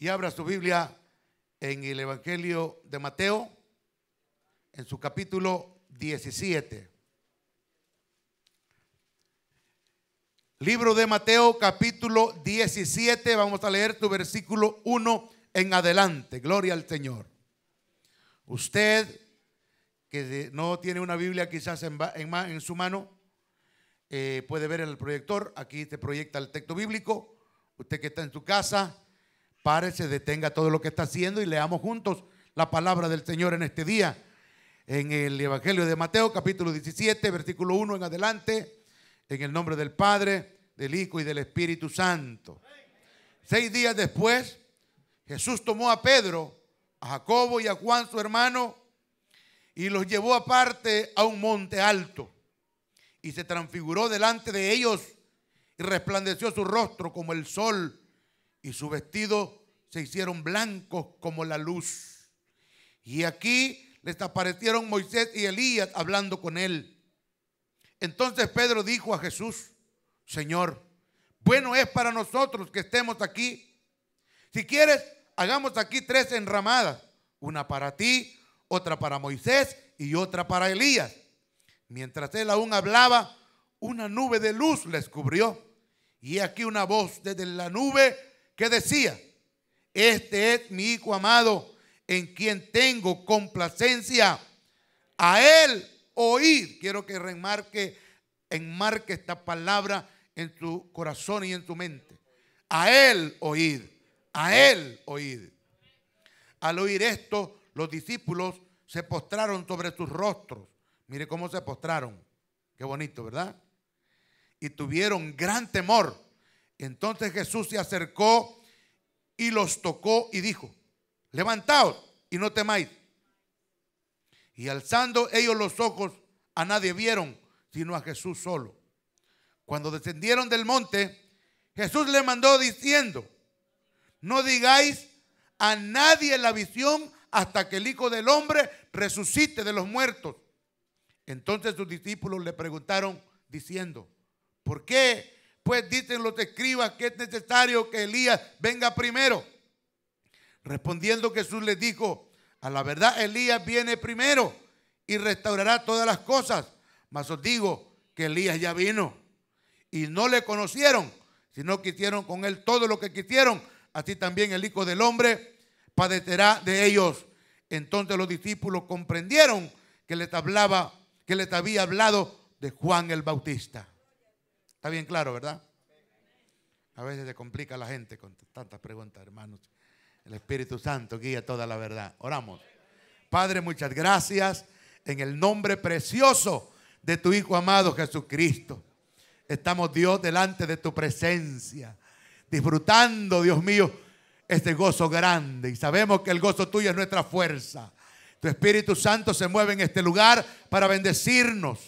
Y abra su Biblia en el Evangelio de Mateo, en su capítulo 17. Libro de Mateo, capítulo 17. Vamos a leer tu versículo 1 en adelante. Gloria al Señor. Usted que no tiene una Biblia quizás en su mano, puede ver en el proyector. Aquí se proyecta el texto bíblico. Usted que está en su casa, párese, detenga todo lo que está haciendo y leamos juntos la palabra del Señor en este día. En el Evangelio de Mateo, capítulo 17, versículo 1 en adelante. En el nombre del Padre, del Hijo y del Espíritu Santo. 6 días después, Jesús tomó a Pedro, a Jacobo y a Juan su hermano y los llevó aparte a un monte alto. Y se transfiguró delante de ellos y resplandeció su rostro como el sol y su vestido se hicieron blancos como la luz. Y aquí les aparecieron Moisés y Elías hablando con él. Entonces Pedro dijo a Jesús: Señor, bueno es para nosotros que estemos aquí. Si quieres, hagamos aquí 3 enramadas, una para ti, otra para Moisés y otra para Elías. Mientras él aún hablaba, una nube de luz les cubrió. Y aquí una voz desde la nube que decía: este es mi Hijo amado, en quien tengo complacencia. A él oíd. Quiero que enmarque esta palabra en tu corazón y en tu mente. A él oíd. A él oíd. Al oír esto, los discípulos se postraron sobre sus rostros. Mire cómo se postraron. Qué bonito, ¿verdad? Y tuvieron gran temor. Entonces Jesús se acercó y los tocó y dijo: levantaos y no temáis. Y alzando ellos los ojos, a nadie vieron sino a Jesús solo. Cuando descendieron del monte, Jesús le mandó diciendo: no digáis a nadie la visión hasta que el Hijo del Hombre resucite de los muertos. Entonces sus discípulos le preguntaron diciendo: ¿por qué pues dicen los escribas que es necesario que Elías venga primero? Respondiendo Jesús les dijo: a la verdad Elías viene primero y restaurará todas las cosas. Mas os digo que Elías ya vino y no le conocieron, sino que hicieron con él todo lo que quisieron. Así también el Hijo del Hombre padecerá de ellos. Entonces los discípulos comprendieron que les había hablado de Juan el Bautista. Está bien claro, ¿verdad? A veces se complica la gente con tantas preguntas, hermanos. El Espíritu Santo guía toda la verdad. Oramos. Padre, muchas gracias en el nombre precioso de tu Hijo amado Jesucristo. Estamos, Dios, delante de tu presencia, disfrutando, Dios mío, este gozo grande. Y sabemos que el gozo tuyo es nuestra fuerza. Tu Espíritu Santo se mueve en este lugar para bendecirnos.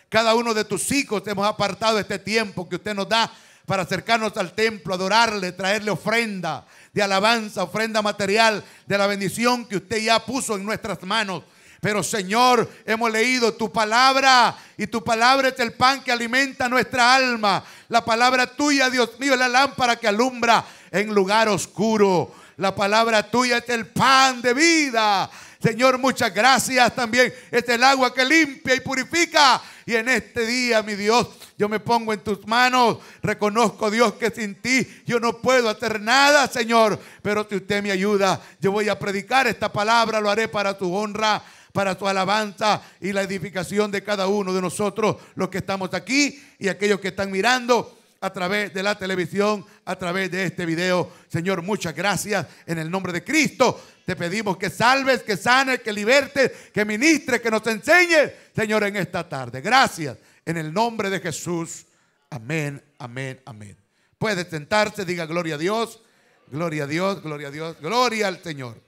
Cada uno de tus hijos hemos apartado este tiempo que usted nos da para acercarnos al templo, adorarle, traerle ofrenda de alabanza, ofrenda material de la bendición que usted ya puso en nuestras manos. Pero Señor, hemos leído tu palabra y tu palabra es el pan que alimenta nuestra alma. La palabra tuya, Dios mío, es la lámpara que alumbra en lugar oscuro. La palabra tuya es el pan de vida. Señor, muchas gracias. También es el agua que limpia y purifica. Y en este día, mi Dios, yo me pongo en tus manos. Reconozco, Dios, que sin ti yo no puedo hacer nada, Señor. Pero si usted me ayuda, yo voy a predicar esta palabra. Lo haré para tu honra, para tu alabanza y la edificación de cada uno de nosotros, los que estamos aquí y aquellos que están mirando a través de la televisión, a través de este video. Señor, muchas gracias. En el nombre de Cristo te pedimos que salves, que sanes, que libertes, que ministres, que nos enseñes, Señor, en esta tarde. Gracias. En el nombre de Jesús. Amén, amén, amén. Puede sentarse, diga gloria a Dios, gloria a Dios, gloria a Dios, gloria al Señor.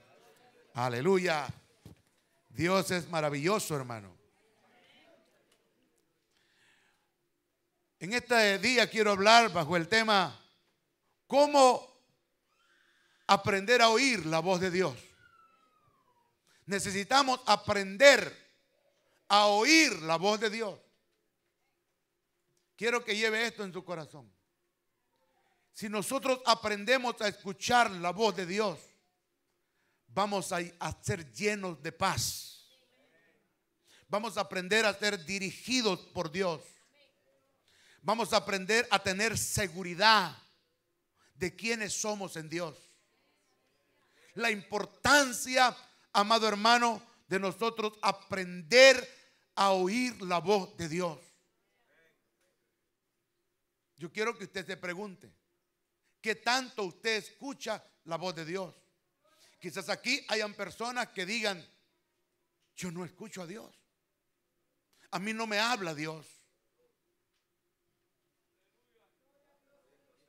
Aleluya. Dios es maravilloso, hermano. En este día quiero hablar bajo el tema: ¿cómo aprender a oír la voz de Dios? Necesitamos aprender a oír la voz de Dios. Quiero que lleve esto en su corazón. Si nosotros aprendemos a escuchar la voz de Dios, vamos a ser llenos de paz. Vamos a aprender a ser dirigidos por Dios. Vamos a aprender a tener seguridad de quiénes somos en Dios. La importancia, amado hermano, de nosotros aprender a oír la voz de Dios. Yo quiero que usted se pregunte, ¿qué tanto usted escucha la voz de Dios? Quizás aquí hayan personas que digan, yo no escucho a Dios. A mí no me habla Dios.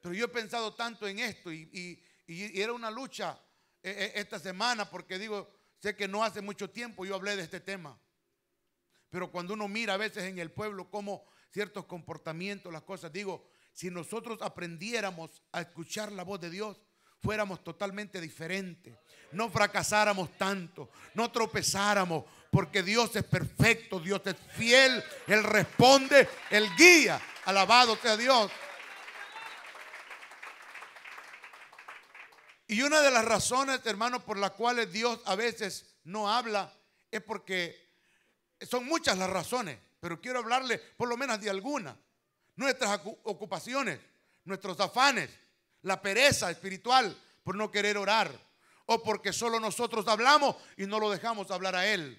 Pero yo he pensado tanto en esto y era una lucha esta semana, porque digo, sé que no hace mucho tiempo yo hablé de este tema. Pero cuando uno mira a veces en el pueblo cómo ciertos comportamientos, las cosas, digo, si nosotros aprendiéramos a escuchar la voz de Dios, fuéramos totalmente diferentes. No fracasáramos tanto, no tropezáramos, porque Dios es perfecto, Dios es fiel, Él responde, Él guía. Alabado sea Dios. Y una de las razones, hermanos, por las cuales Dios a veces no habla, es porque son muchas las razones, pero quiero hablarle por lo menos de algunas. Nuestras ocupaciones, nuestros afanes, la pereza espiritual por no querer orar, o porque solo nosotros hablamos y no lo dejamos hablar a Él.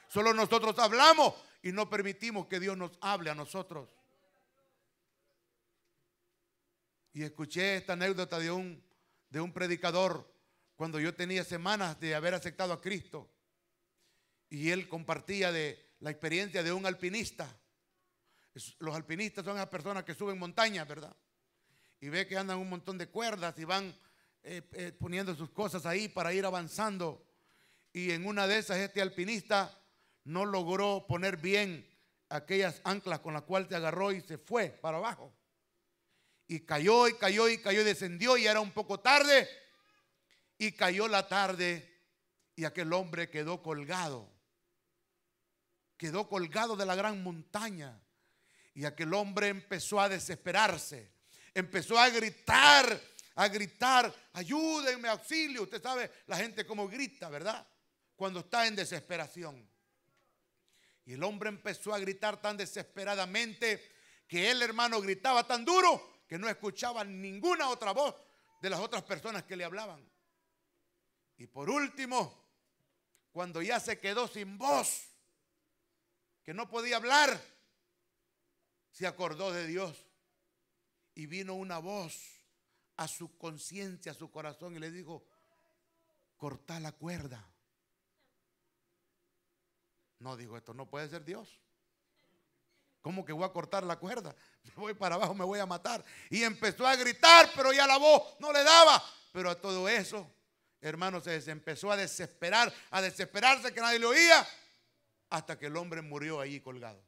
Solo nosotros hablamos y no permitimos que Dios nos hable a nosotros. Y escuché esta anécdota de un predicador cuando yo tenía semanas de haber aceptado a Cristo, y él compartía de la experiencia de un alpinista. Los alpinistas son esas personas que suben montañas, ¿verdad? Y ve que andan un montón de cuerdas y van poniendo sus cosas ahí para ir avanzando. Y en una de esas este alpinista no logró poner bien aquellas anclas con las cuales se agarró y se fue para abajo. Y cayó y cayó y cayó y descendió, y era un poco tarde. Y cayó la tarde y aquel hombre quedó colgado. Quedó colgado de la gran montaña. Y aquel hombre empezó a desesperarse. Empezó a gritar, ayúdenme, auxilio. Usted sabe la gente cómo grita, ¿verdad? Cuando está en desesperación. Y el hombre empezó a gritar tan desesperadamente que él, hermano, gritaba tan duro que no escuchaba ninguna otra voz de las otras personas que le hablaban. Y por último, cuando ya se quedó sin voz, que no podía hablar, se acordó de Dios. Y vino una voz a su conciencia, a su corazón, y le dijo, cortá la cuerda. No, dijo, esto no puede ser Dios. ¿Cómo que voy a cortar la cuerda? Me voy para abajo, me voy a matar. Y empezó a gritar, pero ya la voz no le daba. Pero a todo eso, hermano, se empezó a desesperar, a desesperarse que nadie le oía, hasta que el hombre murió allí colgado.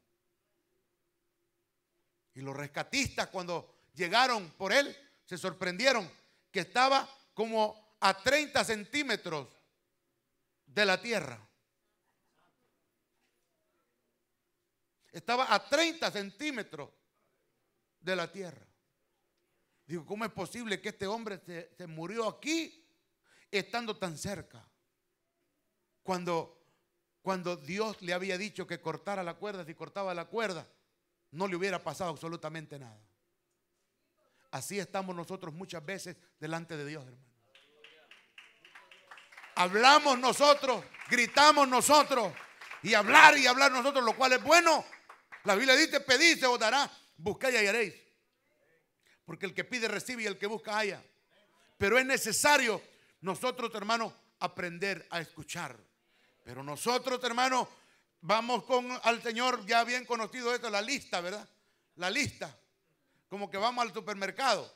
Y los rescatistas, cuando llegaron por él, se sorprendieron que estaba como a 30 centímetros de la tierra. Estaba a 30 centímetros de la tierra. Digo, ¿cómo es posible que este hombre se murió aquí estando tan cerca? Cuando Dios le había dicho que cortara la cuerda, si cortaba la cuerda, no le hubiera pasado absolutamente nada. Así estamos nosotros muchas veces delante de Dios, hermano. Hablamos nosotros, gritamos nosotros, y hablar nosotros, lo cual es bueno. La Biblia dice, pedid, se os dará, buscad y hallaréis. Porque el que pide recibe y el que busca halla. Pero es necesario nosotros, hermanos, aprender a escuchar. Pero nosotros, hermanos, vamos al Señor, ya bien conocido esto, la lista, ¿verdad? La lista. Como que vamos al supermercado.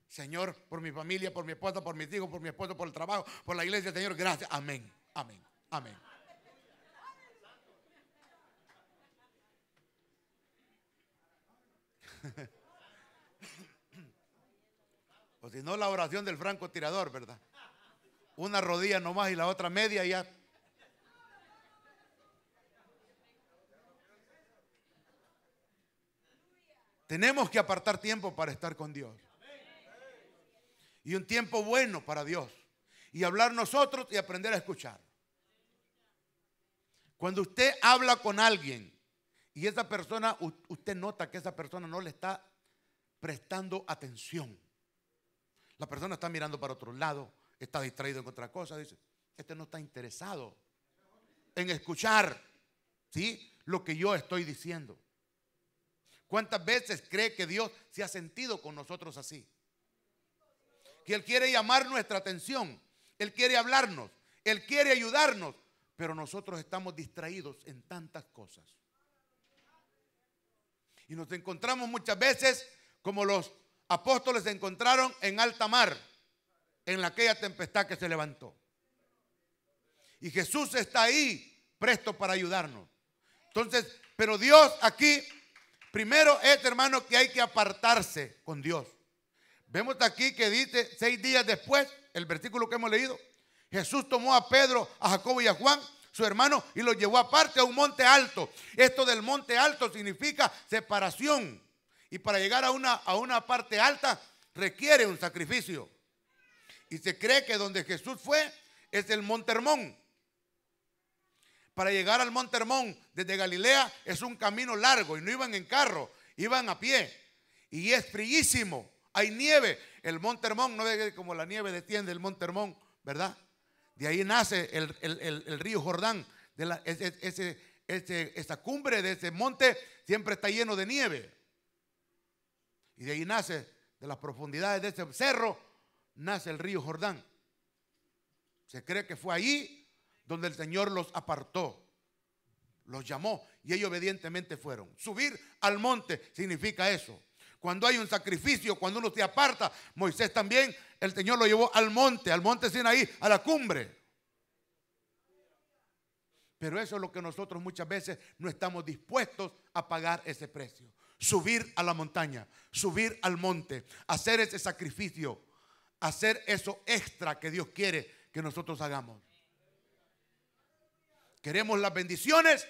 Señor, por mi familia, por mi esposa, por mis hijos, por mi esposo, por el trabajo, por la iglesia, Señor, gracias. Amén, amén, amén. O si no, la oración del francotirador, ¿verdad? Una rodilla nomás y la otra media y ya. Tenemos que apartar tiempo para estar con Dios. Y un tiempo bueno para Dios. Y hablar nosotros y aprender a escuchar. Cuando usted habla con alguien y esa persona, usted nota que esa persona no le está prestando atención. La persona está mirando para otro lado, está distraído en otra cosa. Dice, este no está interesado en escuchar, ¿sí?, lo que yo estoy diciendo. ¿Cuántas veces cree que Dios se ha sentido con nosotros así? Que Él quiere llamar nuestra atención, Él quiere hablarnos, Él quiere ayudarnos, pero nosotros estamos distraídos en tantas cosas. Y nos encontramos muchas veces como los apóstoles se encontraron en alta mar, en aquella tempestad que se levantó. Y Jesús está ahí, presto para ayudarnos. Entonces, pero Dios aquí, primero es, hermano, que hay que apartarse con Dios. Vemos aquí que dice 6 días después, el versículo que hemos leído, Jesús tomó a Pedro, a Jacobo y a Juan, su hermano, y los llevó aparte a un monte alto. Esto del monte alto significa separación. Y para llegar a una parte alta requiere un sacrificio. Y se cree que donde Jesús fue es el monte Hermón. Para llegar al monte Hermón desde Galilea es un camino largo y no iban en carro, iban a pie. Y es fríísimo, hay nieve. El monte Hermón no es como la nieve de Tiende, el monte Hermón, ¿verdad? De ahí nace el río Jordán. Esa cumbre de ese monte siempre está lleno de nieve. Y de ahí nace, de las profundidades de ese cerro, nace el río Jordán. Se cree que fue allí donde el Señor los apartó, los llamó y ellos obedientemente fueron. Subir al monte significa eso. Cuando hay un sacrificio, cuando uno se aparta, Moisés también, el Señor lo llevó al monte Sinaí, a la cumbre. Pero eso es lo que nosotros muchas veces no estamos dispuestos a pagar ese precio. Subir a la montaña, subir al monte, hacer ese sacrificio, hacer eso extra que Dios quiere que nosotros hagamos. Queremos las bendiciones,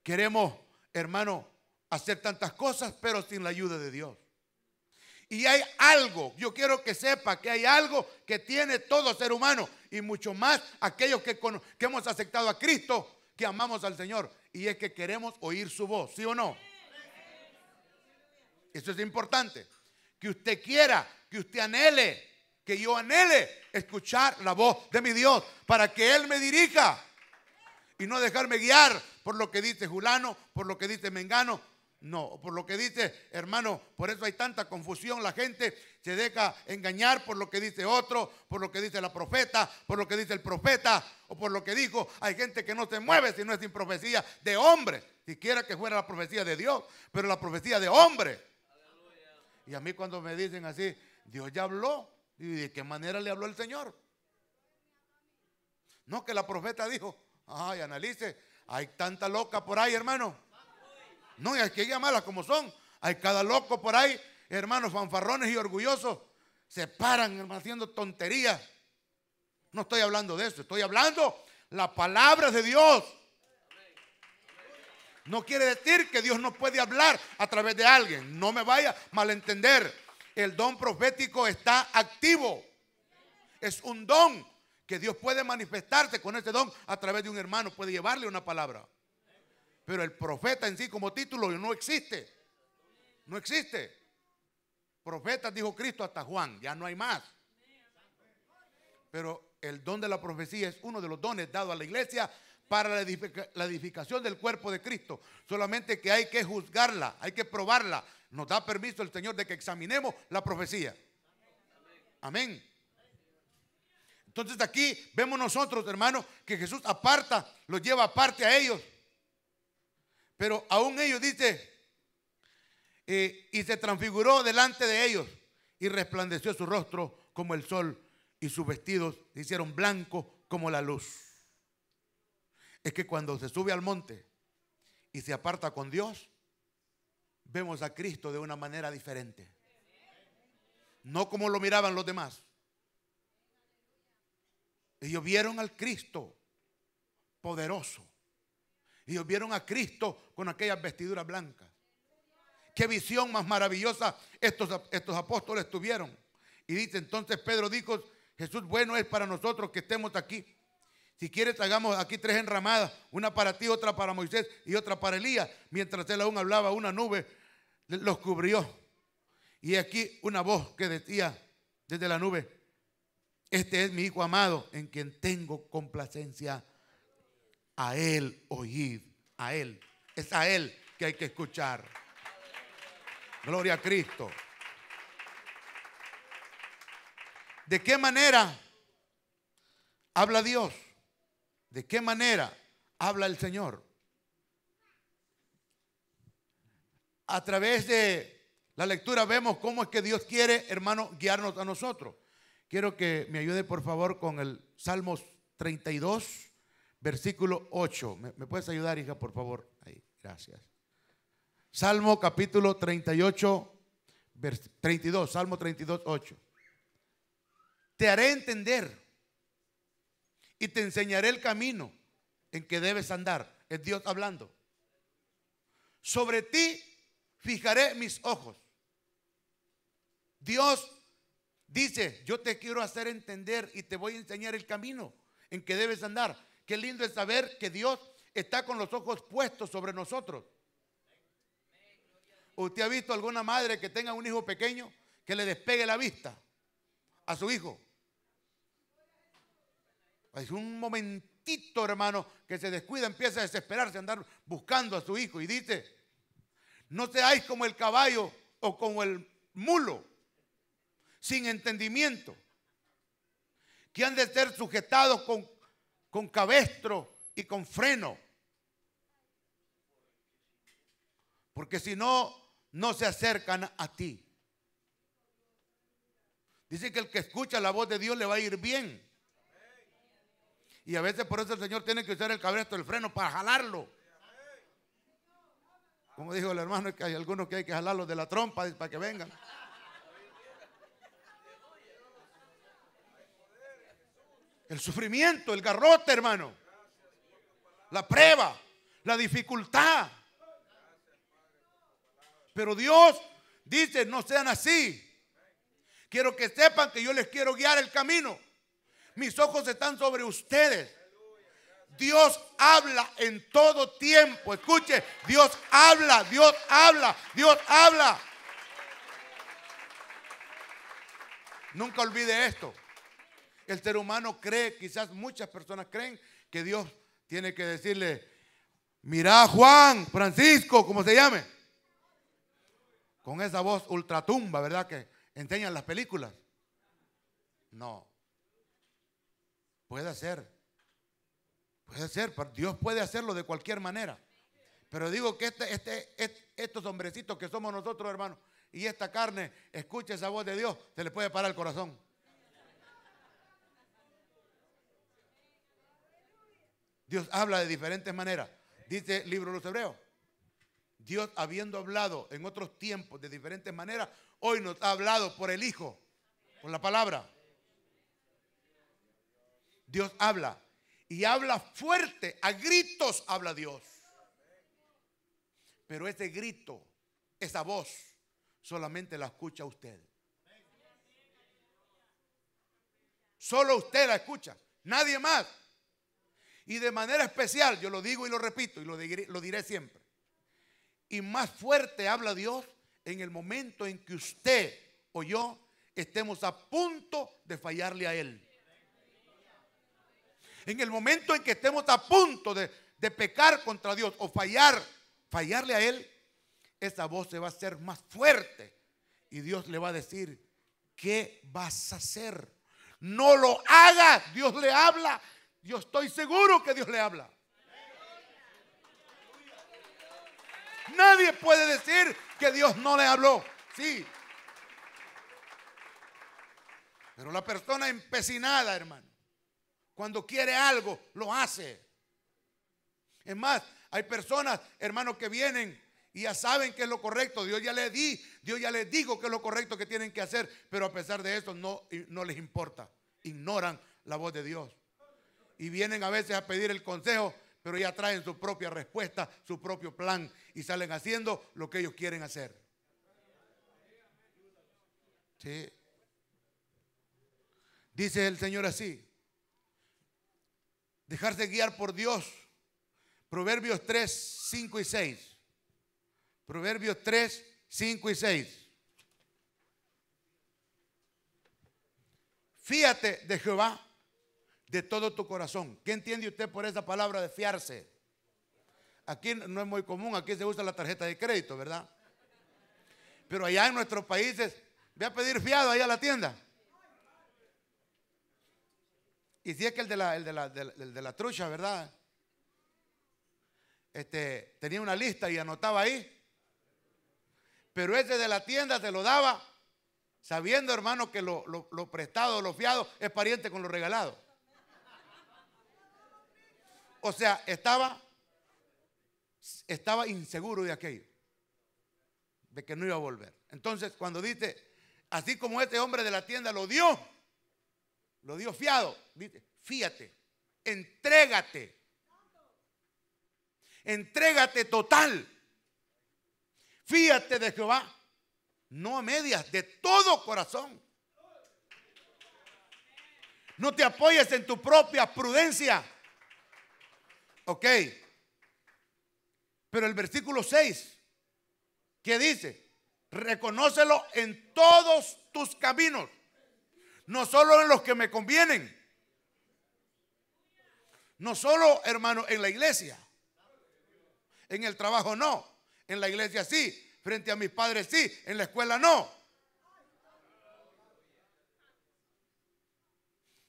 queremos, hermano, hacer tantas cosas, pero sin la ayuda de Dios. Y hay algo, yo quiero que sepa que hay algo que tiene todo ser humano y mucho más aquellos que hemos aceptado a Cristo, que amamos al Señor, y es que queremos oír su voz, ¿sí o no? Eso es importante, que usted quiera, que usted anhele, que yo anhele escuchar la voz de mi Dios para que Él me dirija y no dejarme guiar por lo que dice Julano, por lo que dice Mengano. No, por lo que dice, hermano, por eso hay tanta confusión. La gente se deja engañar por lo que dice otro, por lo que dice la profeta, por lo que dice el profeta o por lo que dijo. Hay gente que no se mueve si no es sin profecía de hombre, siquiera que fuera la profecía de Dios, pero la profecía de hombre. Y a mí cuando me dicen así, Dios ya habló, ¿y de qué manera le habló el Señor? No, que la profeta dijo, ay, analice, hay tanta loca por ahí, hermano. No, y hay que llamarlas como son. Hay cada loco por ahí, hermanos, fanfarrones y orgullosos. Se paran, hermano, haciendo tonterías. No estoy hablando de eso, estoy hablando la palabra de Dios. No quiere decir que Dios no puede hablar a través de alguien. No me vaya a malentender. El don profético está activo. Es un don que Dios puede manifestarse con ese don a través de un hermano. Puede llevarle una palabra. Pero el profeta en sí como título no existe. No existe. Profetas, dijo Cristo, hasta Juan. Ya no hay más. Pero el don de la profecía es uno de los dones dados a la iglesia para la edificación del cuerpo de Cristo. Solamente que hay que juzgarla, hay que probarla. Nos da permiso el Señor de que examinemos la profecía. Amén. Entonces aquí vemos nosotros, hermanos, que Jesús aparta, los lleva aparte a ellos. Pero aún ellos dice, y se transfiguró delante de ellos y resplandeció su rostro como el sol y sus vestidos se hicieron blancos como la luz. Es que cuando se sube al monte y se aparta con Dios, vemos a Cristo de una manera diferente. No como lo miraban los demás. Ellos vieron al Cristo poderoso. Ellos vieron a Cristo con aquellas vestiduras blancas. qué visión más maravillosa estos apóstoles tuvieron. Y dice, entonces Pedro dijo, Jesús, bueno es para nosotros que estemos aquí. Si quieres, hagamos aquí 3 enramadas, una para ti, otra para Moisés y otra para Elías. Mientras él aún hablaba, una nube los cubrió. Y aquí una voz que decía desde la nube, este es mi Hijo amado, en quien tengo complacencia. A Él oíd, a Él. Es a Él que hay que escuchar. Gloria a Cristo. ¿De qué manera habla Dios? ¿De qué manera habla el Señor? A través de la lectura vemos cómo es que Dios quiere, hermano, guiarnos a nosotros. Quiero que me ayude por favor con el Salmos 32, versículo 8. ¿Me puedes ayudar, hija, por favor? Ahí, gracias. Salmo capítulo 38, 32, Salmo 32, 8. Te haré entender y te enseñaré el camino en que debes andar. Es Dios hablando. Sobre ti fijaré mis ojos. Dios dice, yo te quiero hacer entender y te voy a enseñar el camino en que debes andar. Qué lindo es saber que Dios está con los ojos puestos sobre nosotros. ¿Usted ha visto alguna madre que tenga un hijo pequeño que le despegue la vista a su hijo? Es un momentito, hermano, que se descuida, empieza a desesperarse, a andar buscando a su hijo. Y dice, no seáis como el caballo o como el mulo, sin entendimiento, que han de ser sujetados con cabestro y con freno. Porque si no, no se acercan a ti. Dice que el que escucha la voz de Dios le va a ir bien. Y a veces por eso el Señor tiene que usar el cabestro, el freno para jalarlo. Como dijo el hermano, es que hay algunos que hay que jalarlos de la trompa para que vengan. El sufrimiento, el garrote, hermano. La prueba, la dificultad. Pero Dios dice, no sean así. Quiero que sepan que yo les quiero guiar el camino. Mis ojos están sobre ustedes. Dios habla en todo tiempo. Escuche, Dios habla, Dios habla, Dios habla. Nunca olvide esto. El ser humano cree, quizás muchas personas creen que Dios tiene que decirle, mira Juan, Francisco, como se llame. Con esa voz ultratumba, ¿verdad? Que enseñan las películas. No. Puede ser. Puede ser, Dios puede hacerlo de cualquier manera. Pero digo que estos hombrecitos que somos nosotros, hermanos, y esta carne, escucha esa voz de Dios, se le puede parar el corazón. Dios habla de diferentes maneras. Dice el libro de los Hebreos. Dios, habiendo hablado en otros tiempos de diferentes maneras, hoy nos ha hablado por el Hijo, por la palabra. Dios habla y habla fuerte, a gritos habla Dios. Pero ese grito, esa voz, solamente la escucha usted. Solo usted la escucha, nadie más. Y de manera especial, yo lo digo y lo repito y lo diré siempre. Y más fuerte habla Dios en el momento en que usted o yo estemos a punto de fallarle a Él. En el momento en que estemos a punto de pecar contra Dios o fallarle a Él, esa voz se va a hacer más fuerte. Y Dios le va a decir, ¿qué vas a hacer? No lo haga, Dios le habla. Yo estoy seguro que Dios le habla. Nadie puede decir que Dios no le habló. Sí. Pero la persona empecinada, hermano, cuando quiere algo, lo hace. Es más, hay personas, hermanos, que vienen y ya saben que es lo correcto. Dios ya les dijo que es lo correcto que tienen que hacer. Pero a pesar de eso no les importa. Ignoran la voz de Dios. Y vienen a veces a pedir el consejo, pero ya traen su propia respuesta, su propio plan y salen haciendo lo que ellos quieren hacer. Sí. Dice el Señor así: dejarse guiar por Dios. Proverbios 3, 5 y 6. Proverbios 3, 5 y 6. Fíate de Jehová de todo tu corazón. ¿Qué entiende usted por esa palabra de fiarse? Aquí no es muy común, aquí se usa la tarjeta de crédito, ¿verdad? Pero allá en nuestros países, ve a pedir fiado ahí a la tienda. Y si es que el de la trucha, ¿verdad? Tenía una lista y anotaba ahí. Pero ese de la tienda se lo daba sabiendo, hermano, que lo prestado, lo fiado es pariente con lo regalado. O sea, estaba inseguro de aquello, de que no iba a volver. Entonces, cuando dice, así como este hombre de la tienda lo dio fiado, dice, fíate, entrégate total, fíate de Jehová, no a medias, de todo corazón. No te apoyes en tu propia prudencia. Ok. Pero el versículo 6, ¿qué dice? Reconócelo en todos tus caminos, no solo en los que me convienen. No solo, hermano, en la iglesia. En el trabajo no. En la iglesia sí. Frente a mis padres sí. En la escuela no.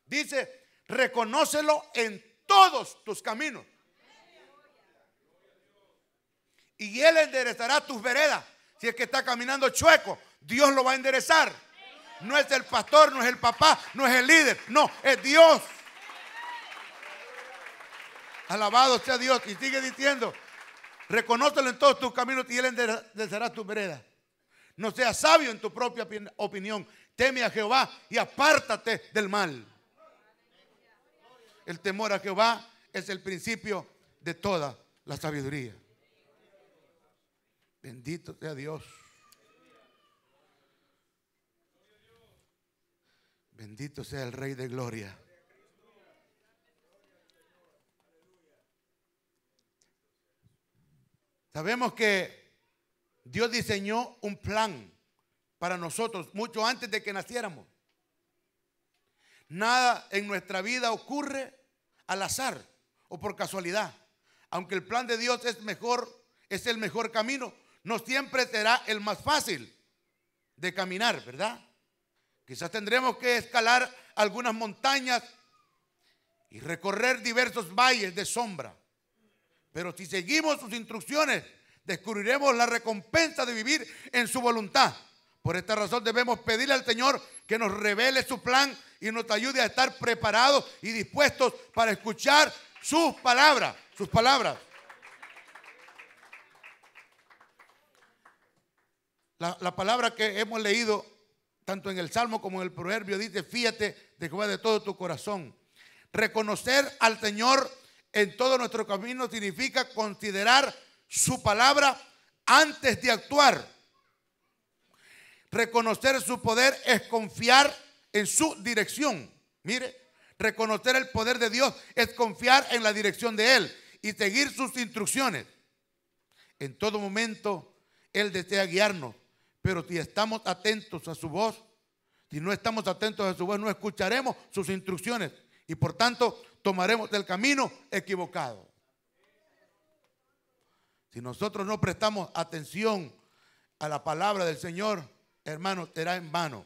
Dice, reconócelo en todos tus caminos. Y Él enderezará tus veredas. Si es que está caminando chueco, Dios lo va a enderezar. No es el pastor, no es el papá, no es el líder. No, es Dios. Alabado sea Dios. Y sigue diciendo, reconócelo en todos tus caminos y Él enderezará tus veredas. No seas sabio en tu propia opinión. Teme a Jehová y apártate del mal. El temor a Jehová es el principio de toda la sabiduría. Bendito sea Dios. Bendito sea el Rey de Gloria. Sabemos que Dios diseñó un plan para nosotros mucho antes de que naciéramos. Nada en nuestra vida ocurre al azar o por casualidad. Aunque el plan de Dios es el mejor camino, no siempre será el más fácil de caminar, ¿verdad? Quizás tendremos que escalar algunas montañas y recorrer diversos valles de sombra. Pero si seguimos sus instrucciones, descubriremos la recompensa de vivir en su voluntad. Por esta razón debemos pedirle al Señor que nos revele su plan y nos ayude a estar preparados y dispuestos para escuchar sus palabras. La palabra que hemos leído tanto en el Salmo como en el Proverbio dice, fíate de Jehová de todo tu corazón. Reconocer al Señor en todo nuestro camino significa considerar su palabra antes de actuar. Reconocer su poder es confiar en su dirección. Mire, reconocer el poder de Dios es confiar en la dirección de Él y seguir sus instrucciones. En todo momento Él desea guiarnos, pero si estamos atentos a su voz, si no estamos atentos a su voz, no escucharemos sus instrucciones y por tanto tomaremos el camino equivocado. Si nosotros no prestamos atención a la palabra del Señor, hermano, será en vano.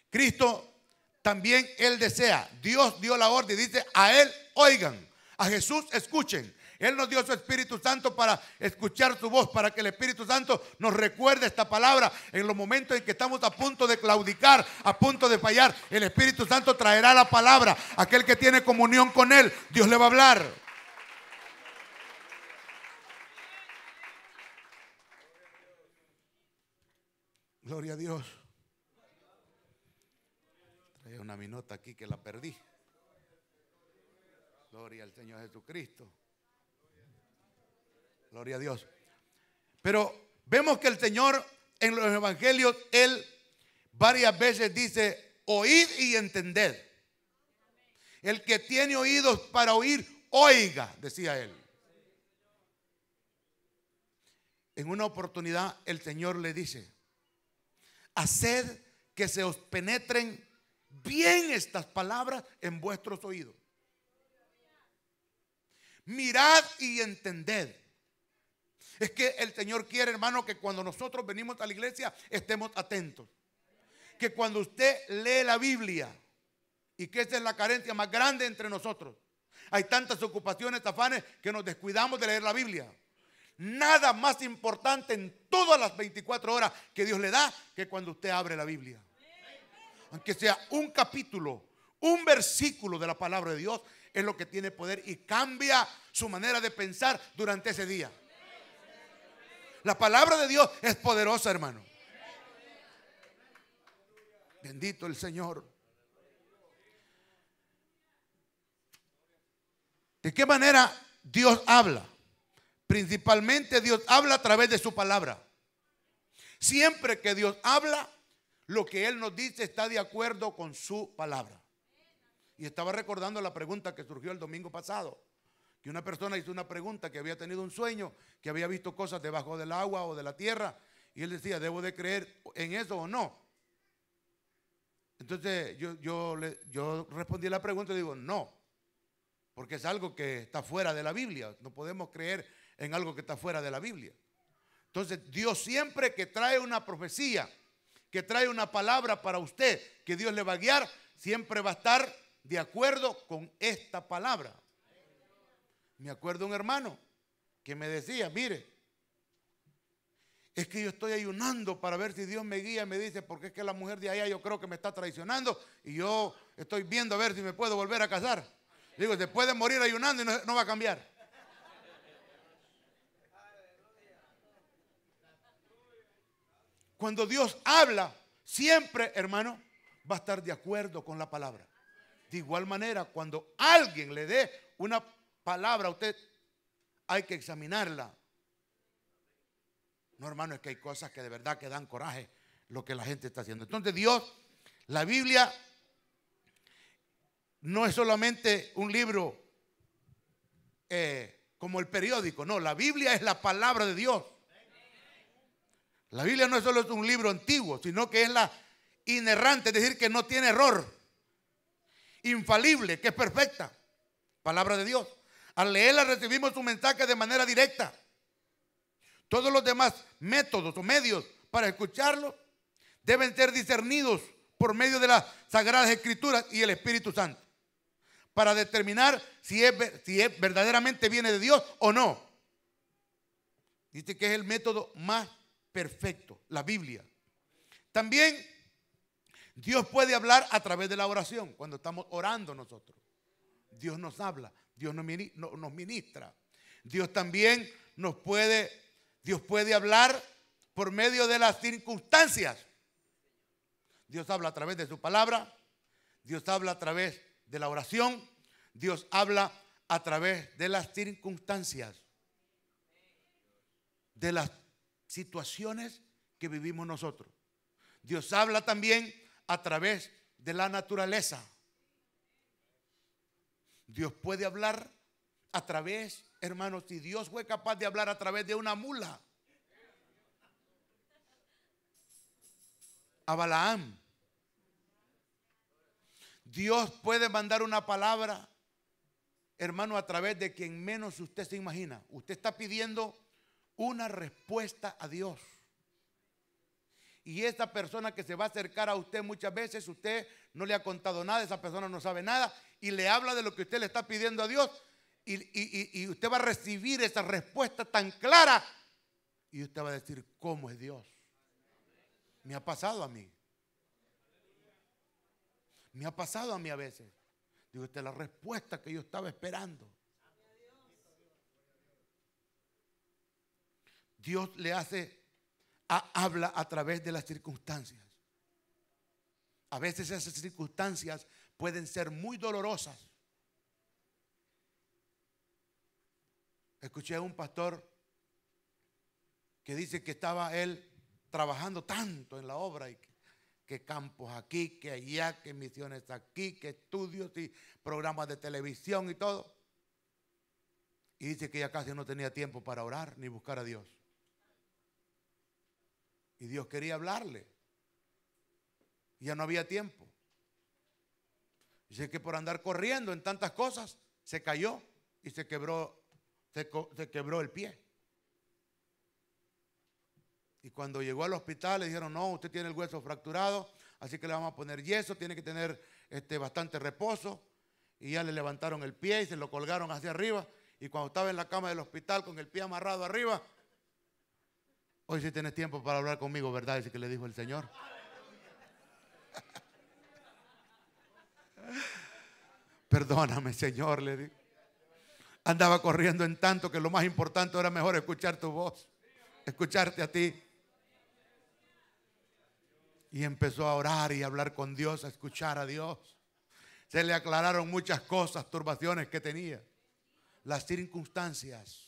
Cristo también Él desea, Dios dio la orden, dice, a Él oigan, a Jesús escuchen. Él nos dio su Espíritu Santo para escuchar su voz, para que el Espíritu Santo nos recuerde esta palabra en los momentos en que estamos a punto de claudicar, a punto de fallar. El Espíritu Santo traerá la palabra. Aquel que tiene comunión con Él, Dios le va a hablar. Gloria a Dios. Traía una minota aquí que la perdí. Gloria al Señor Jesucristo. Gloria a Dios. Pero vemos que el Señor en los evangelios, él varias veces dice, oíd y entended. El que tiene oídos para oír, oiga, decía él. En una oportunidad el Señor le dice, haced que se os penetren bien estas palabras en vuestros oídos. Mirad y entended. Es que el Señor quiere, hermano, que cuando nosotros venimos a la iglesia estemos atentos. Que cuando usted lee la Biblia, y que esa es la carencia más grande entre nosotros. Hay tantas ocupaciones, afanes, que nos descuidamos de leer la Biblia. Nada más importante en todas las 24 horas que Dios le da que cuando usted abre la Biblia. Aunque sea un capítulo, un versículo de la palabra de Dios, es lo que tiene poder y cambia su manera de pensar durante ese día. La palabra de Dios es poderosa, hermano. Bendito el Señor. ¿De qué manera Dios habla? Principalmente Dios habla a través de su palabra. Siempre que Dios habla, lo que Él nos dice está de acuerdo con su palabra. Y estaba recordando la pregunta que surgió el domingo pasado. Que una persona hizo una pregunta, que había tenido un sueño, que había visto cosas debajo del agua o de la tierra. Y él decía, ¿debo de creer en eso o no? Entonces yo respondí la pregunta y digo, no. Porque es algo que está fuera de la Biblia. No podemos creer en algo que está fuera de la Biblia. Entonces Dios siempre que trae una profecía, que trae una palabra para usted, que Dios le va a guiar, siempre va a estar de acuerdo con esta palabra. Me acuerdo un hermano que me decía, mire, es que yo estoy ayunando para ver si Dios me guía. Me dice, porque es que la mujer de allá yo creo que me está traicionando y yo estoy viendo a ver si me puedo volver a casar. Digo, se puede morir ayunando y no va a cambiar. Cuando Dios habla, siempre, hermano, va a estar de acuerdo con la palabra. De igual manera, cuando alguien le dé una palabra a usted, hay que examinarla. No, hermano, es que hay cosas que de verdad que dan coraje lo que la gente está haciendo. Entonces Dios, la Biblia no es solamente un libro como el periódico. No, la Biblia es la palabra de Dios. La Biblia no es solo un libro antiguo, sino que es la inerrante, es decir, que no tiene error. Infalible, que es perfecta. Palabra de Dios. Al leerla recibimos un mensaje de manera directa. Todos los demás métodos o medios para escucharlo deben ser discernidos por medio de las Sagradas Escrituras y el Espíritu Santo, para determinar si verdaderamente viene de Dios o no. Dice que es el método más perfecto, la Biblia. También Dios puede hablar a través de la oración. Cuando estamos orando nosotros, Dios nos habla, Dios nos ministra. Dios también Dios puede hablar por medio de las circunstancias. Dios habla a través de su palabra, Dios habla a través de la oración, Dios habla a través de las circunstancias, de las situaciones que vivimos nosotros. Dios habla también a través de la naturaleza. Dios puede hablar a través, hermanos, si Dios fue capaz de hablar a través de una mula, a Balaam. Dios puede mandar una palabra, hermano, a través de quien menos usted se imagina. Usted está pidiendo una respuesta a Dios. Y esa persona que se va a acercar a usted, muchas veces usted no le ha contado nada, esa persona no sabe nada y le habla de lo que usted le está pidiendo a Dios y usted va a recibir esa respuesta tan clara y usted va a decir, ¿cómo es Dios? Me ha pasado a mí. Me ha pasado a mí a veces. Digo, esta es la respuesta que yo estaba esperando. Dios habla a través de las circunstancias. A veces esas circunstancias pueden ser muy dolorosas. Escuché a un pastor que dice que estaba trabajando tanto en la obra y que campos aquí, que allá, que misiones aquí, que estudios y programas de televisión y todo. Y dice que ya casi no tenía tiempo para orar ni buscar a Dios. Y Dios quería hablarle. Y ya no había tiempo. Dice que por andar corriendo en tantas cosas se cayó y se quebró el pie. Y cuando llegó al hospital le dijeron: no, usted tiene el hueso fracturado, así que le vamos a poner yeso, tiene que tener bastante reposo. Y ya le levantaron el pie y se lo colgaron hacia arriba. Y cuando estaba en la cama del hospital con el pie amarrado arriba: hoy sí tienes tiempo para hablar conmigo, ¿verdad? Dice que le dijo el Señor. Perdóname, Señor, le dijo. Andaba corriendo en tanto que lo más importante era mejor escuchar tu voz, escucharte a ti. Y empezó a orar y a hablar con Dios, a escuchar a Dios. Se le aclararon muchas cosas, turbaciones que tenía. Las circunstancias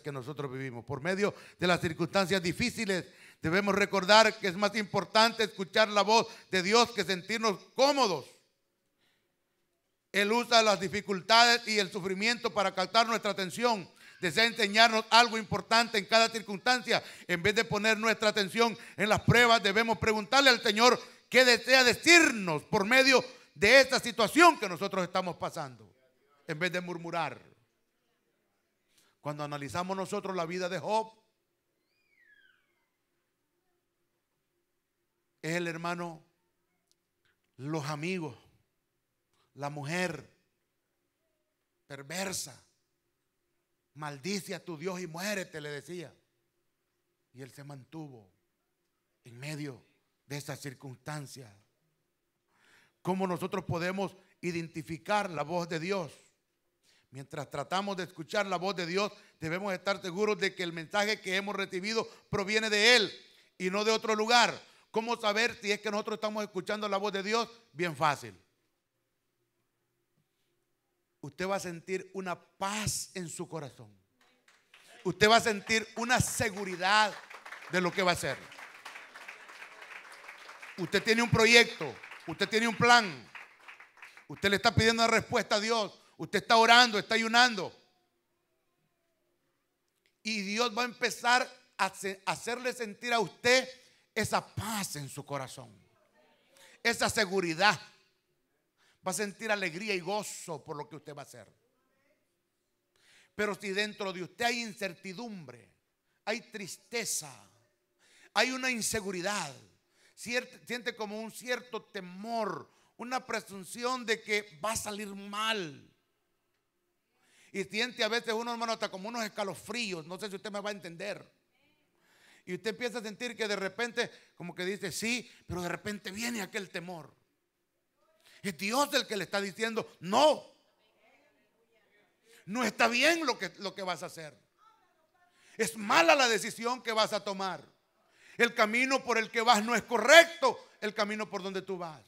que nosotros vivimos. Por medio de las circunstancias difíciles debemos recordar que es más importante escuchar la voz de Dios que sentirnos cómodos. Él usa las dificultades y el sufrimiento para captar nuestra atención. Desea enseñarnos algo importante en cada circunstancia. En vez de poner nuestra atención en las pruebas, debemos preguntarle al Señor qué desea decirnos por medio de esta situación que nosotros estamos pasando, en vez de murmurar. Cuando analizamos nosotros la vida de Job, es el hermano, los amigos, la mujer perversa, maldice a tu Dios y muérete, le decía. Y él se mantuvo en medio de esas circunstancias. ¿Cómo nosotros podemos identificar la voz de Dios? Mientras tratamos de escuchar la voz de Dios, debemos estar seguros de que el mensaje que hemos recibido proviene de Él y no de otro lugar. ¿Cómo saber si es que nosotros estamos escuchando la voz de Dios? Bien fácil. Usted va a sentir una paz en su corazón. Usted va a sentir una seguridad de lo que va a hacer. Usted tiene un proyecto, usted tiene un plan. Usted le está pidiendo una respuesta a Dios. Usted está orando, está ayunando. Y Dios va a empezar a hacerle sentir a usted esa paz en su corazón, esa seguridad. Va a sentir alegría y gozo por lo que usted va a hacer. Pero si dentro de usted hay incertidumbre, hay tristeza, hay una inseguridad, siente como un cierto temor, una presunción de que va a salir mal. Y siente a veces uno, hermano, hasta como unos escalofríos. No sé si usted me va a entender. Y usted empieza a sentir que de repente, como que dice sí, pero de repente viene aquel temor. Es Dios el que le está diciendo: no, no está bien lo que vas a hacer. Es mala la decisión que vas a tomar. El camino por el que vas no es correcto, el camino por donde tú vas.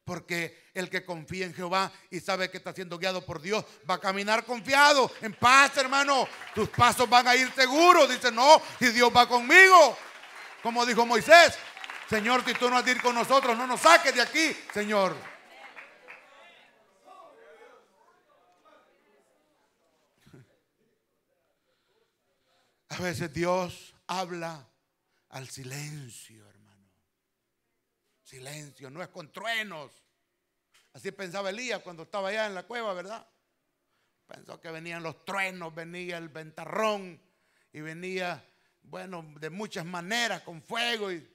Porque el que confía en Jehová y sabe que está siendo guiado por Dios va a caminar confiado, en paz, hermano. Tus pasos van a ir seguros. Dice: no, si Dios va conmigo. Como dijo Moisés: Señor, si tú no has de ir con nosotros, no nos saques de aquí, Señor. A veces Dios habla al silencio, hermano. Silencio, no es con truenos. Así pensaba Elías cuando estaba allá en la cueva, ¿verdad? Pensó que venían los truenos, venía el ventarrón y venía, bueno, de muchas maneras, con fuego y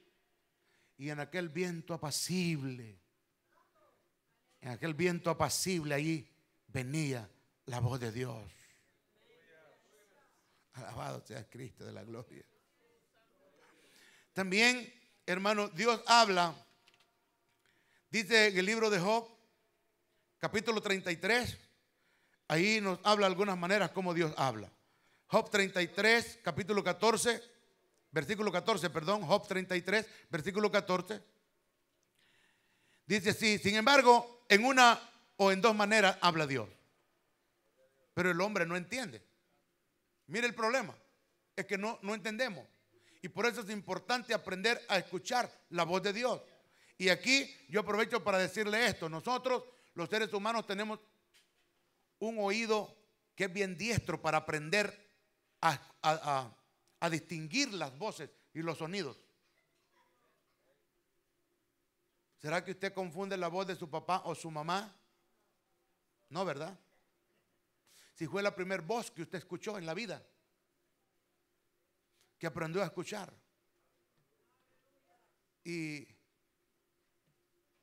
en aquel viento apacible, ahí venía la voz de Dios. Alabado sea Cristo de la gloria. También, hermano, Dios habla. Dice en el libro de Job, capítulo 33, ahí nos habla de algunas maneras cómo Dios habla. Job 33, capítulo 14, versículo 14, perdón, Job 33, versículo 14. Dice así: sin embargo, en una o en dos maneras habla Dios, pero el hombre no entiende. Mire el problema, es que no entendemos. Y por eso es importante aprender a escuchar la voz de Dios. Y aquí yo aprovecho para decirle esto. Nosotros, los seres humanos, tenemos un oído que es bien diestro para aprender a distinguir las voces y los sonidos. ¿Será que usted confunde la voz de su papá o su mamá? No, ¿verdad? Si fue la primera voz que usted escuchó en la vida, que aprendió a escuchar. Y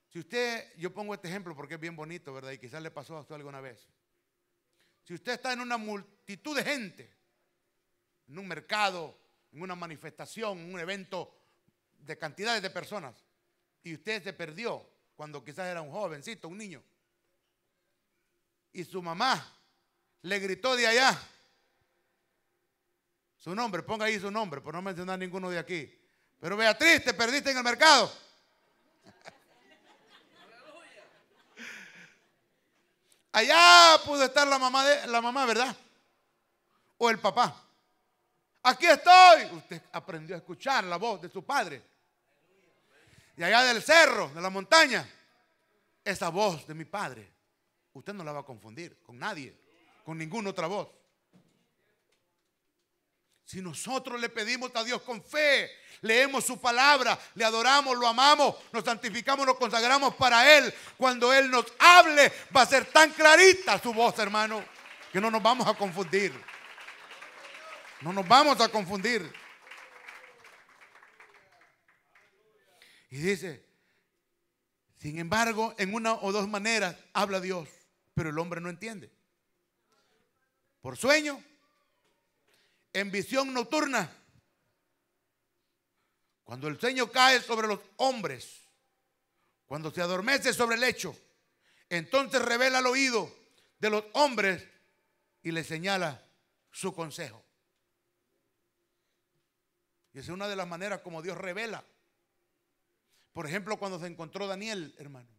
si usted, yo pongo este ejemplo porque es bien bonito, ¿verdad? Y quizás le pasó a usted alguna vez. Si usted está en una multitud de gente, en un mercado, en una manifestación, en un evento de cantidades de personas, y usted se perdió cuando quizás era un jovencito, un niño, y su mamá le gritó de allá su nombre, ponga ahí su nombre, por no mencionar ninguno de aquí. Pero Beatriz, te perdiste en el mercado. Allá pudo estar la mamá, ¿verdad? O el papá. Aquí estoy. Usted aprendió a escuchar la voz de su padre. Y allá del cerro, de la montaña, esa voz de mi padre, usted no la va a confundir con nadie, con ninguna otra voz. Si nosotros le pedimos a Dios con fe, leemos su palabra, le adoramos, lo amamos, nos santificamos, nos consagramos para Él, cuando Él nos hable, va a ser tan clarita su voz, hermano, que no nos vamos a confundir. No nos vamos a confundir. Y dice, sin embargo, en una o dos maneras habla Dios, pero el hombre no entiende. Por sueño, en visión nocturna, cuando el sueño cae sobre los hombres, cuando se adormece sobre el lecho, entonces revela al oído de los hombres y les señala su consejo. Y esa es una de las maneras como Dios revela. Por ejemplo, cuando se encontró Daniel, hermano.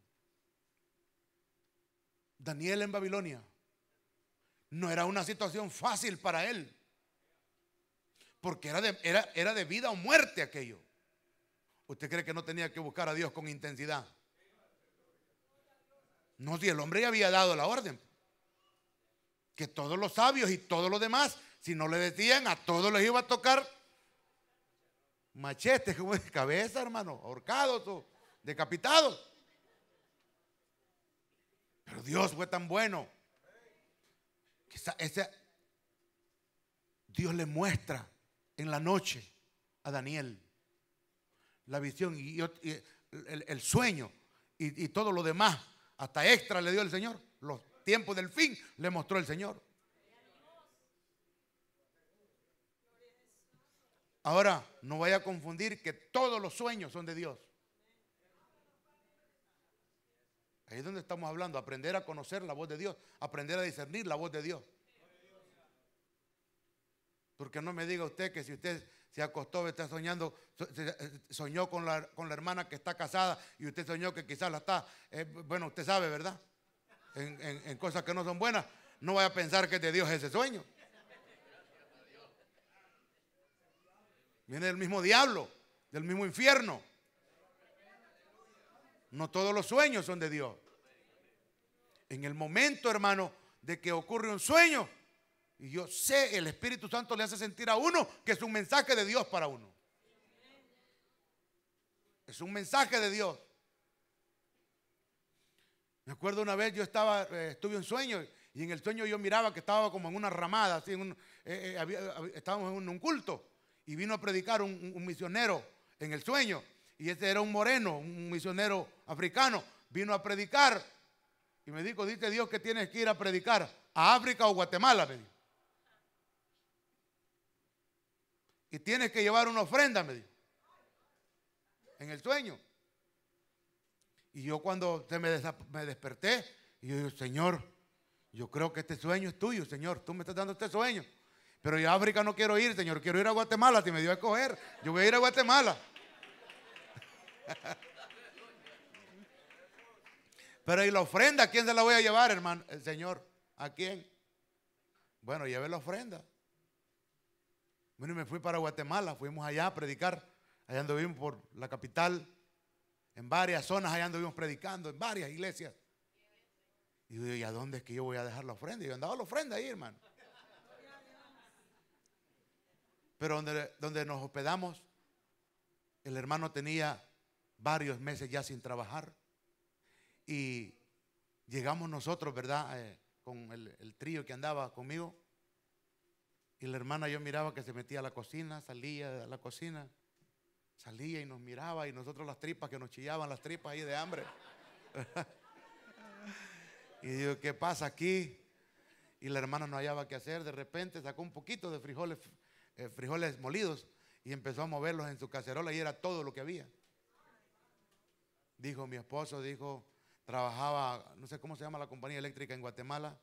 Daniel en Babilonia. No era una situación fácil para él. Porque era de vida o muerte aquello. ¿Usted cree que no tenía que buscar a Dios con intensidad? No, si el hombre ya había dado la orden. Que todos los sabios y todos los demás, si no le decían, a todos les iba a tocar machetes como de cabeza, hermano, ahorcados o decapitados. Pero Dios fue tan bueno que Dios le muestra en la noche a Daniel la visión y el sueño y todo lo demás, hasta extra le dio el Señor. Los tiempos del fin le mostró el Señor. Ahora, no vaya a confundir que todos los sueños son de Dios. Ahí es donde estamos hablando, aprender a conocer la voz de Dios, aprender a discernir la voz de Dios. Porque no me diga usted que si usted se acostó, está soñando, soñó con la hermana que está casada y usted soñó que quizás la está, bueno, usted sabe, ¿verdad? En cosas que no son buenas, no vaya a pensar que es de Dios ese sueño. Viene del mismo diablo, del mismo infierno. No todos los sueños son de Dios. En el momento, hermano, de que ocurre un sueño, y yo sé, el Espíritu Santo le hace sentir a uno que es un mensaje de Dios para uno. Es un mensaje de Dios. Me acuerdo una vez tuve un sueño y en el sueño yo miraba que estaba como en una ramada, así estábamos en un culto y vino a predicar un misionero en el sueño. Y ese era un moreno, un misionero africano. Vino a predicar y me dijo, dice Dios que tienes que ir a predicar a África o Guatemala, me dijo. Y tienes que llevar una ofrenda, me dijo. En el sueño. Y yo cuando me desperté, y yo digo, Señor, yo creo que este sueño es tuyo, Señor. Tú me estás dando este sueño. Pero yo a África no quiero ir, Señor. Quiero ir a Guatemala. Si me dio a escoger, yo voy a ir a Guatemala. Pero ¿y la ofrenda? ¿A quién se la voy a llevar, hermano? El Señor. ¿A quién? Bueno, lleve la ofrenda. Bueno, y me fui para Guatemala, fuimos allá a predicar. Allá anduvimos por la capital, en varias zonas, allá anduvimos predicando, en varias iglesias. Y yo digo, ¿y a dónde es que yo voy a dejar la ofrenda? Y yo andaba la ofrenda ahí, hermano. Pero donde nos hospedamos, el hermano tenía varios meses ya sin trabajar. Y llegamos nosotros, ¿verdad? Con el trío que andaba conmigo. Y la hermana, yo miraba que se metía a la cocina, salía de la cocina, salía y nos miraba. Y nosotros las tripas, que nos chillaban las tripas ahí de hambre. Y digo, ¿qué pasa aquí? Y la hermana no hallaba qué hacer. De repente sacó un poquito de frijoles molidos y empezó a moverlos en su cacerola y era todo lo que había. Dijo mi esposo, dijo, trabajaba, no sé cómo se llama la compañía eléctrica en Guatemala.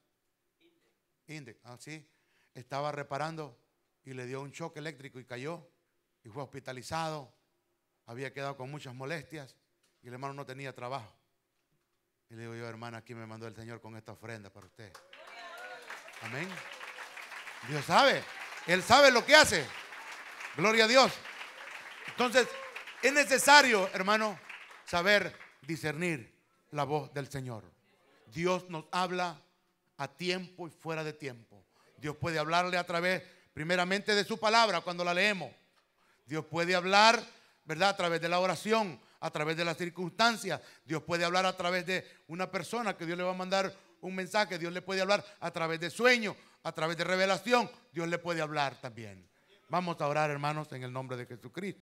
Indec, así. Estaba reparando y le dio un choque eléctrico y cayó y fue hospitalizado. Había quedado con muchas molestias y el hermano no tenía trabajo. Y le digo yo, hermana, aquí me mandó el Señor con esta ofrenda para usted. Amén. Dios sabe, Él sabe lo que hace. Gloria a Dios. Entonces, es necesario, hermano, saber discernir la voz del Señor. Dios nos habla a tiempo y fuera de tiempo. Dios puede hablarle a través, primeramente, de su palabra cuando la leemos. Dios puede hablar, ¿verdad?, a través de la oración, a través de las circunstancias. Dios puede hablar a través de una persona que Dios le va a mandar un mensaje. Dios le puede hablar a través de sueños, a través de revelación. Dios le puede hablar también. Vamos a orar, hermanos, en el nombre de Jesucristo.